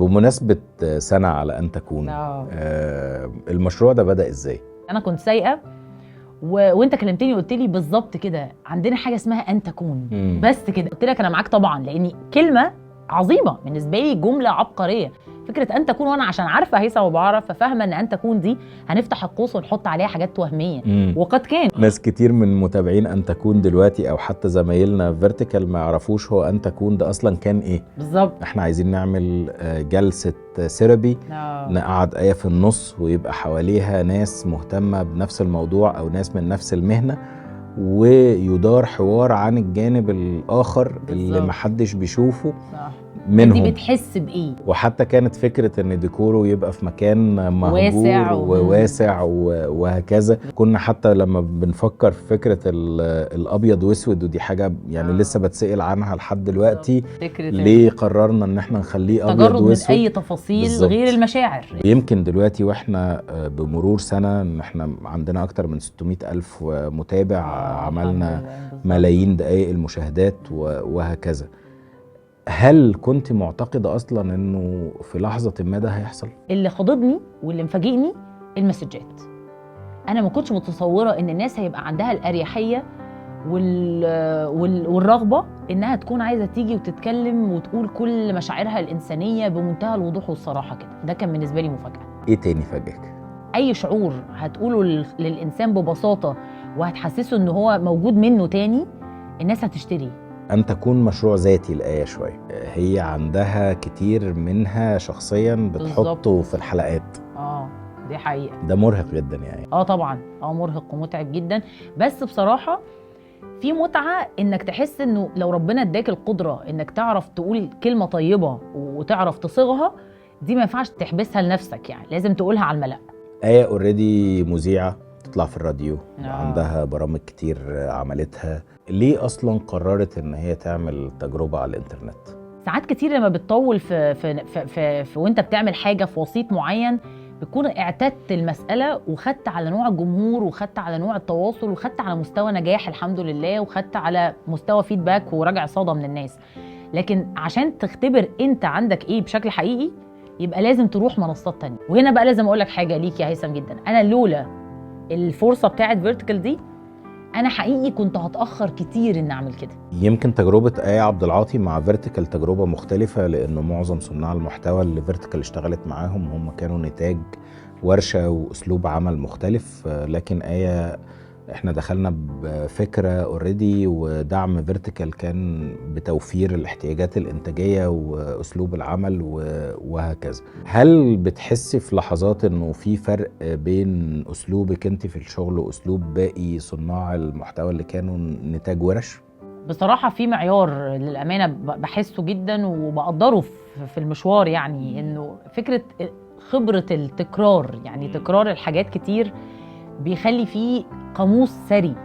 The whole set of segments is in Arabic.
بمناسبة سنة على أن تكون، المشروع ده بدأ إزاي؟ أنا كنت سايقة وانت كلمتني قلت لي بالظبط كده عندنا حاجة اسمها أن تكون. بس كده قلت لك أنا معاك طبعا، لأني كلمة عظيمة بالنسبة لي، جملة عبقرية. فكرة أن تكون، وأنا عشان عارفة هيثم وبعرف ففاهمة أن تكون دي هنفتح القوس ونحط عليها حاجات وهمية. وقد كان ناس كتير من متابعين أن تكون دلوقتي أو حتى زمايلنا فيرتيكال ما يعرفوش هو أن تكون ده أصلا كان إيه بالظبط. احنا عايزين نعمل جلسة ثيرابي، نقعد آية في النص ويبقى حواليها ناس مهتمة بنفس الموضوع أو ناس من نفس المهنة، ويدار حوار عن الجانب الآخر اللي محدش بيشوفه منهم. دي بتحس بإيه؟ وحتى كانت فكرة ان ديكوره يبقى في مكان مهجور وواسع وهكذا. كنا حتى لما بنفكر في فكرة الأبيض واسود، ودي حاجة يعني لسه بتسأل عنها لحد دلوقتي، ليه قررنا ان احنا نخليه أبيض واسود من أي تفاصيل غير المشاعر. يمكن دلوقتي واحنا بمرور سنة ان احنا عندنا اكتر من 600,000 متابع، عملنا ملايين دقائق المشاهدات وهكذا. هل كنت معتقدة أصلا إنه في لحظة ما ده هيحصل؟ اللي خضبني واللي مفاجئني المسجات. أنا ما كنتش متصورة إن الناس هيبقى عندها الأريحية والرغبة إنها تكون عايزة تيجي وتتكلم وتقول كل مشاعرها الإنسانية بمنتهى الوضوح والصراحة كده. ده كان بالنسبة لي مفاجأة. إيه تاني فاجئك؟ أي شعور هتقوله للإنسان ببساطة وهتحسسه إن هو موجود منه تاني، الناس هتشتري. أن تكون مشروع ذاتي الآية شوية، هي عندها كتير منها شخصيا بتحطه في الحلقات. دي حقيقة. ده مرهق جدا يعني. طبعا مرهق ومتعب جدا، بس بصراحة في متعة انك تحس انه لو ربنا اداك القدرة انك تعرف تقول كلمة طيبة وتعرف تصيغها، دي ما ينفعش تحبسها لنفسك، يعني لازم تقولها على الملأ. آية اوريدي مذيعة، تطلع في الراديو، عندها برامج كتير عملتها. ليه اصلا قررت ان هي تعمل تجربة على الانترنت؟ ساعات كتير لما بتطول في وانت بتعمل حاجة في وسيط معين، بتكون اعتدت المسألة وخدت على نوع الجمهور وخدت على نوع التواصل وخدت على مستوى نجاح الحمد لله وخدت على مستوى فيدباك ورجع صدى من الناس. لكن عشان تختبر انت عندك ايه بشكل حقيقي، يبقى لازم تروح منصات تانية. وهنا بقى لازم اقولك حاجة ليك يا هيثم جدا، انا لولا الفرصة بتاعت فيرتيكال دي أنا حقيقي كنت هتأخر كتير إن أعمل كده. يمكن تجربة آية عبد العاطي مع فيرتيكال تجربة مختلفة، لأنه معظم صناع المحتوى اللي فيرتيكال اشتغلت معاهم هم كانوا نتاج ورشة وأسلوب عمل مختلف. لكن آية احنا دخلنا بفكرة اوريدي، ودعم فيرتيكال كان بتوفير الاحتياجات الانتاجية واسلوب العمل وهكذا. هل بتحسي في لحظات انه في فرق بين اسلوبك انت في الشغل واسلوب باقي صناع المحتوى اللي كانوا نتاج ورش؟ بصراحة في معيار للأمانة بحسه جدا وبقدره في المشوار، يعني انه فكرة خبرة التكرار، يعني تكرار الحاجات كتير بيخلي فيه قاموس ثري،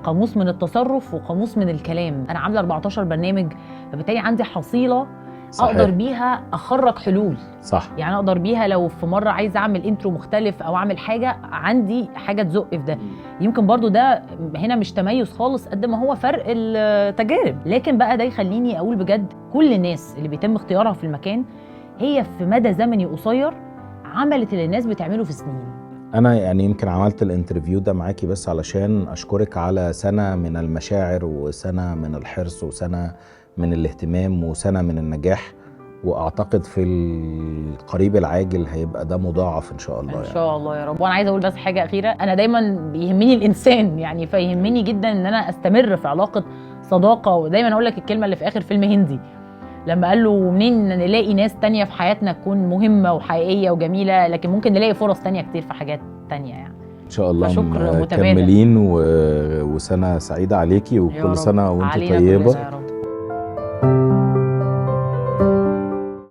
قاموس من التصرف وقاموس من الكلام. انا عامله 14 برنامج، فبالتالي عندي حصيله صحيح. اقدر بيها اخرج حلول. صح. يعني اقدر بيها لو في مره عايزه اعمل انترو مختلف او اعمل حاجه، عندي حاجه تزق في ده. يمكن برضو ده هنا مش تميز خالص قد ما هو فرق التجارب. لكن بقى ده يخليني اقول بجد كل الناس اللي بيتم اختيارها في المكان هي في مدى زمني قصير عملت اللي الناس بتعمله في سنين. أنا يعني يمكن عملت الانترفيو ده معاكي بس علشان أشكرك على سنة من المشاعر وسنة من الحرص وسنة من الاهتمام وسنة من النجاح، وأعتقد في القريب العاجل هيبقى ده مضاعف إن شاء الله. إن شاء الله يا رب. وأنا عايزة أقول بس حاجة أخيرة، أنا دايما بيهمني الإنسان، يعني فيهمني جدا إن أنا أستمر في علاقة صداقة. ودايما أقول لك الكلمة اللي في آخر فيلم هندي لما قال له منين نلاقي ناس تانية في حياتنا تكون مهمة وحقيقية وجميلة، لكن ممكن نلاقي فرص تانية كتير في حاجات تانية يعني. إن شاء الله مكملين وسنة سعيدة عليكي وكل سنة وانتوا طيبة.